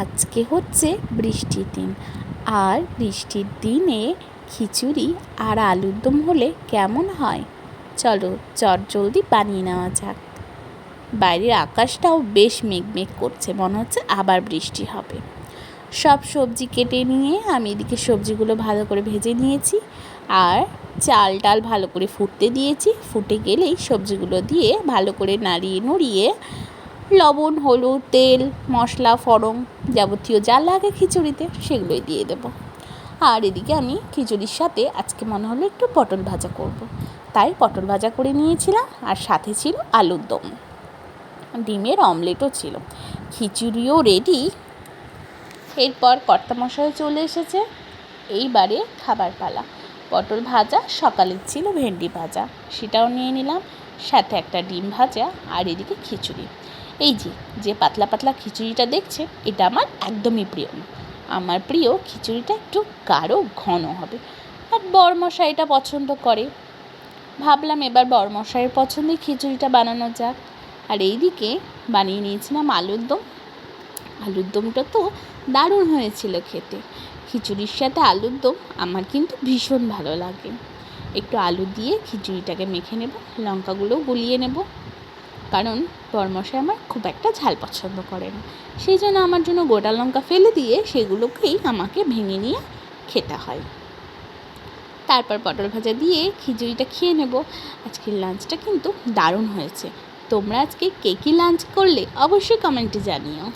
আজকে হচ্ছে বৃষ্টির দিন, আর বৃষ্টির দিনে খিচুড়ি আর আলুর দম হলে কেমন হয়? চলো চটজলদি বানিয়ে নেওয়া যাক। বাইরের আকাশটাও বেশ মেঘমেঘ করছে, মনে হচ্ছে আবার বৃষ্টি হবে। সব সবজি কেটে নিয়ে আমি এদিকে সবজিগুলো ভালো করে ভেজে নিয়েছি, আর চাল ডাল ভালো করে ফুটতে দিয়েছি। ফুটে গেলেই সবজিগুলো দিয়ে ভালো করে নাড়িয়ে নুড়িয়ে লবণ, হলুদ, তেল, মশলা, ফোড়ন যাবতীয় যা লাগে খিচুড়িতে সেগুলোই দিয়ে দেব। আর এদিকে আমি খিচুড়ির সাথে আজকে মনে হলো একটু পটল ভাজা করব, তাই পটল ভাজা করে নিয়েছিলাম, আর সাথে ছিল আলুর দম, ডিমের অমলেটও ছিল। খিচুড়িও রেডি। এরপর কর্তামশাই চলে এসেছে, এইবারে খাবার পালা। পটল ভাজা সকালের ছিল, ভেন্ডি ভাজা সেটাও নিয়ে নিলাম, সাথে একটা ডিম ভাজা, আর এদিকে খিচুড়ি। এই যে পাতলা পাতলা খিচুড়িটা দেখছেন, এটা আমার একদমই প্রিয় না। আমার প্রিয় খিচুড়িটা একটু গাঢ় ঘন হবে, আর বরমশাই এটা পছন্দ করে। ভাবলাম এবার বরমশাইয়ের পছন্দে খিচুড়িটা বানানো যাক। আর এইদিকে বানিয়ে নিয়েছিলাম আলুর দম। আলুর দমটা তো দারুণ হয়েছিল খেতে। খিচুড়ির সাথে আলুর দম আমার কিন্তু ভীষণ ভালো লাগে। একটু আলু দিয়ে খিচুড়িটাকে মেখে নেব, লঙ্কাগুলোও গুলিয়ে নেব, কারণ বরমশাই আমার খুব একটা ঝাল পছন্দ করে না। সেই জন্য আমার জন্য গোটা লঙ্কা ফেলে দিয়ে সেগুলোকেই আমাকে ভেঙে নিয়ে খেতে হয়। তারপর পটল ভাজা দিয়ে খিচুড়িটা খেয়ে নেব। আজকের লাঞ্চটা কিন্তু দারুণ হয়েছে। তোমরা আজকে কে কী লাঞ্চ করলে অবশ্যই কমেন্টে জানিও।